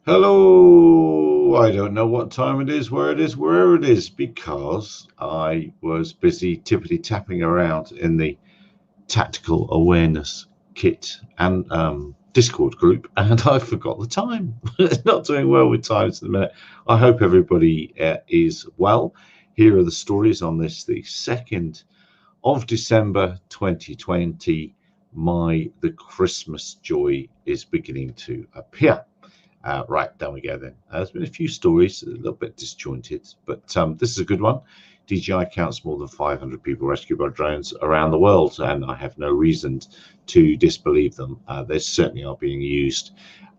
Hello. I don't know what time it is, where it is, wherever it is, because I was busy tippity tapping around in the tactical awareness kit and Discord group, and I forgot the time. Not doing well with times at the minute. I hope everybody is well. Here are the stories on this, the 2nd of December 2020. The Christmas joy is beginning to appear. Right, down we go then. There's been a few stories, a little bit disjointed, but this is a good one. DJI counts more than 500 people rescued by drones around the world, and I have no reason to disbelieve them. They certainly are being used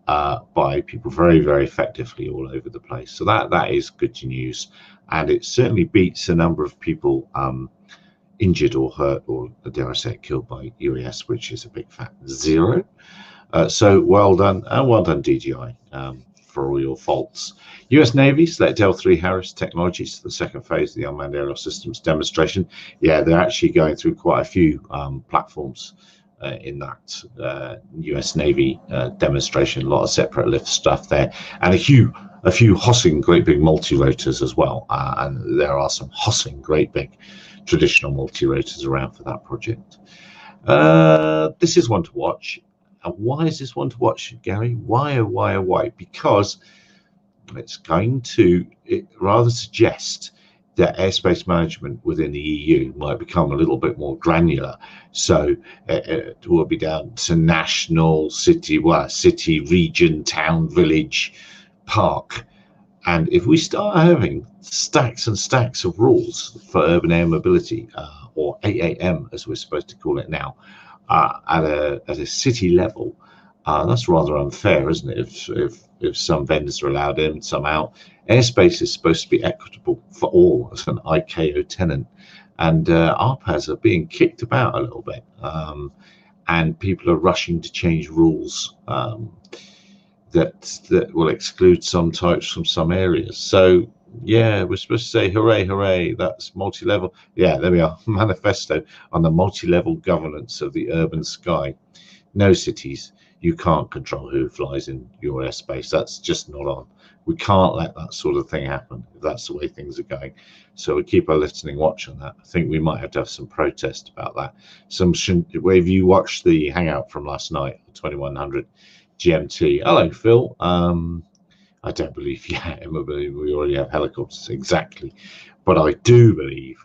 by people very, very effectively all over the place. So that is good news, and it certainly beats the number of people injured or hurt, or dare I say, killed by UAS, which is a big fat zero. So well done, and well done, DJI, for all your faults. US Navy select L3 Harris Technologies, the second phase of the Unmanned Aerial Systems demonstration. Yeah, they're actually going through quite a few platforms in that US Navy demonstration. A lot of separate lift stuff there, and a few Hossing great big multi-rotors as well. And there are some Hossing great big traditional multi-rotors around for that project. This is one to watch. And why is this one to watch, Gary? Why, oh, why, oh, why? Because it's going to rather suggest that airspace management within the EU might become a little bit more granular. So it will be down to national, city, region, town, village, park. And if we start having stacks and stacks of rules for urban air mobility, or AAM as we're supposed to call it now, at a city level, that's rather unfair, isn't it? If some vendors are allowed in, some out. Airspace is supposed to be equitable for all as an ICAO tenant, and RPAS are being kicked about a little bit, and people are rushing to change rules that will exclude some types from some areas. So yeah, we're supposed to say hooray, hooray, that's multi-level. Yeah, there we are. Manifesto on the multi-level governance of the urban sky. No, cities, you can't control who flies in your airspace. That's just not on. We can't let that sort of thing happen if that's the way things are going. So we keep a listening watch on that. I think we might have to have some protest about that. Have you watched the hangout from last night, 2100 GMT? Hello, Phil. I don't believe, yeah, we already have helicopters, exactly. But I do believe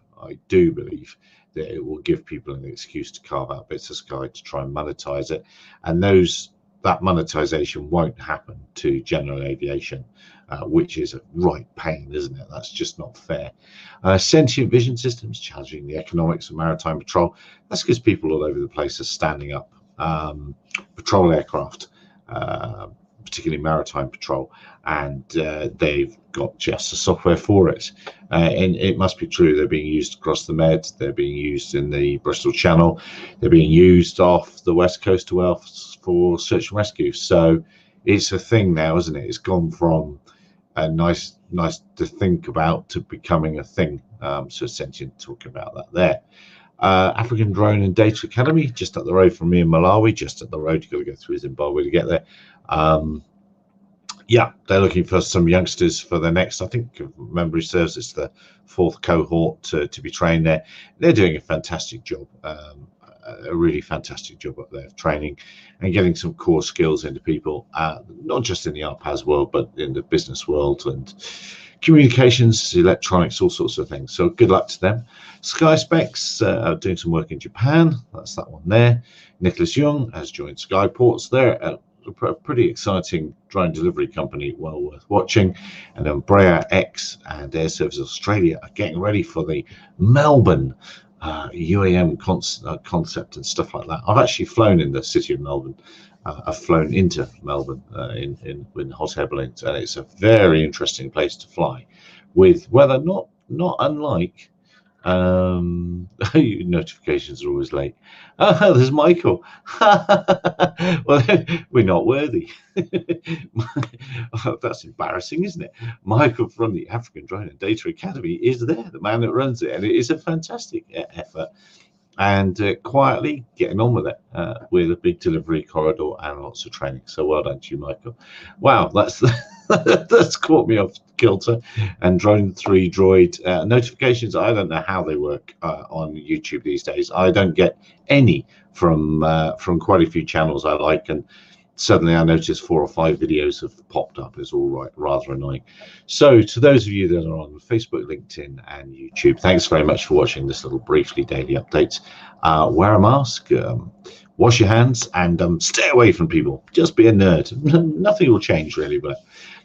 that it will give people an excuse to carve out bits of sky to try and monetize it. And that monetization won't happen to general aviation, which is a right pain, isn't it? That's just not fair. Sentient vision systems challenging the economics of maritime patrol. That's because people all over the place are standing up patrol aircraft, particularly maritime patrol, and they've got just the software for it. And it must be true, they're being used across the Med, they're being used in the Bristol Channel, they're being used off the west coast of Wales for search and rescue. So it's a thing now, isn't it? It's gone from nice to think about to becoming a thing. So Sentient talking about that there. African Drone and Data Academy, just up the road from me in Malawi, just up the road. You've got to go through Zimbabwe to get there. Yeah, they're looking for some youngsters for the next, I think, if memory serves, it's the 4th cohort to be trained there. They're doing a fantastic job, a really fantastic job up there of training and getting some core skills into people, not just in the RPAS world, but in the business world and communications, electronics, all sorts of things. So good luck to them. Sky Specs are doing some work in Japan. That's that one there. Nicholas Young has joined Skyports. They're a pretty exciting drone delivery company, well worth watching. And Embraer X and Air Service Australia are getting ready for the Melbourne UAM concept and stuff like that. I've actually flown in the city of Melbourne. I've flown into Melbourne in hot air balloons, and it's a very interesting place to fly, with weather not unlike notifications are always late. Oh, there's Michael. Well, we're not worthy. That's embarrassing, isn't it? Michael from the African Drone and Data Academy is there, the man that runs it, and it is a fantastic effort. and quietly getting on with it with a big delivery corridor and lots of training. So well done to you, Michael. Wow, that's that's caught me off kilter. And Drone 3 Droid notifications, I don't know how they work on YouTube these days. I don't get any from quite a few channels I like, and suddenly I noticed 4 or 5 videos have popped up. It's all right, rather annoying. So to those of you that are on Facebook, LinkedIn and YouTube, thanks very much for watching this little briefly daily update. Wear a mask, wash your hands, and stay away from people. Just be a nerd. Nothing will change really, but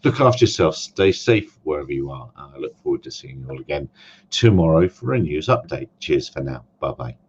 look after yourself. Stay safe wherever you are. I look forward to seeing you all again tomorrow for a news update. Cheers for now. Bye-bye.